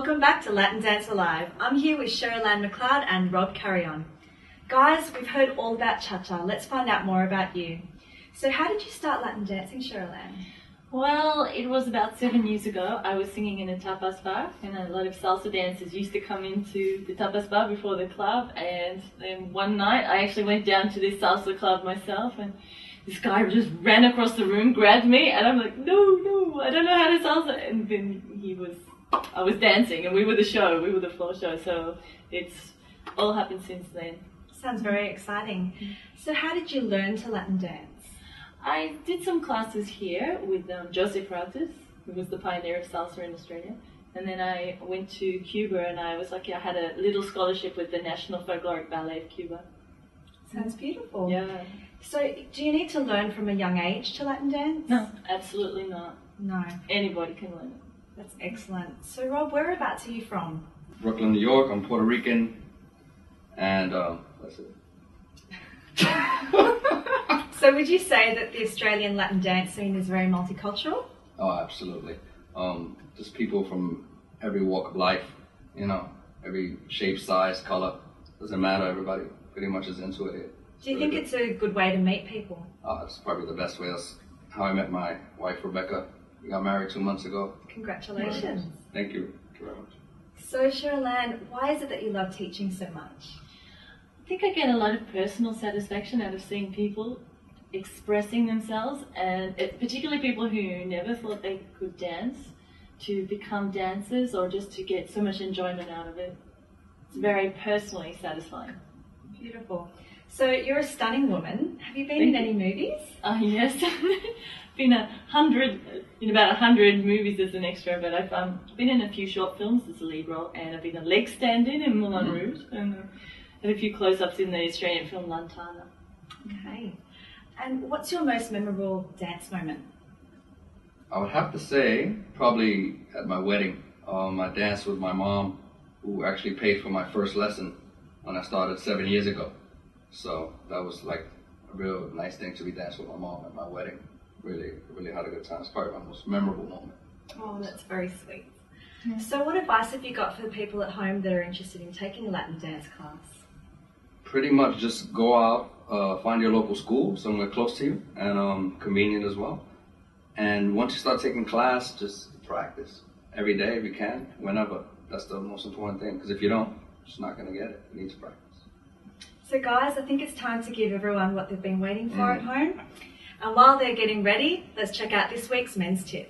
Welcome back to Latin Dance Alive. I'm here with Sherylanne McLeod and Carrion. Guys, we've heard all about cha-cha. Let's find out more about you. So how did you start Latin dancing, Sherylanne? Well, it was about 7 years ago. I was singing in a tapas bar, and a lot of salsa dancers used to come into the tapas bar before the club. And then one night, I actually went down to this salsa club myself, and this guy just ran across the room, grabbed me, and I'm like, no, I don't know how to salsa. And then I was dancing, and we were the floor show. So it's all happened since then. Sounds very exciting. So how did you learn to Latin dance? I did some classes here with Joseph Ratus, who was the pioneer of salsa in Australia. And then I went to Cuba, and I was lucky I had a little scholarship with the National Folkloric Ballet of Cuba. Sounds beautiful. Yeah. So do you need to learn from a young age to Latin dance? No, absolutely not. No. Anybody can learn it. That's excellent. So Rob, whereabouts are you from? Brooklyn, New York. I'm Puerto Rican, and that's it. So would you say that the Australian Latin dance scene is very multicultural? Oh, absolutely. Just people from every walk of life, every shape, size, color, doesn't matter. Everybody pretty much is into it here. Do you think it's a good way to meet people? It's probably the best way. That's how I met my wife, Rebecca. We got married 2 months ago. Congratulations. Thank you. Thank you very much. So Sherylanne, why is it that you love teaching so much? I think I get a lot of personal satisfaction out of seeing people expressing themselves, and particularly people who never thought they could dance, to become dancers or just to get so much enjoyment out of it. It's very personally satisfying. Beautiful. So you're a stunning woman. Have you been in any movies? Yes. Been in about 100 movies as an extra, but I've been in a few short films as a lead role, and I've been a leg stand-in in Moulin Rouge, and had a few close-ups in the Australian film Lantana. Okay. And what's your most memorable dance moment? I would have to say probably at my wedding. I danced with my mom, who actually paid for my first lesson when I started 7 years ago. So that was like a real nice thing to be dancing with my mom at my wedding. Really had a good time. It's probably my most memorable moment. Oh, that's very sweet. Yeah. So what advice have you got for the people at home that are interested in taking a Latin dance class? Pretty much just go out, find your local school, somewhere close to you, and convenient as well. And once you start taking class, just practice every day if you can, whenever. That's the most important thing, because if you don't, you're just not going to get it. You need to practice. So guys, I think it's time to give everyone what they've been waiting for at home. And while they're getting ready, let's check out this week's men's tip.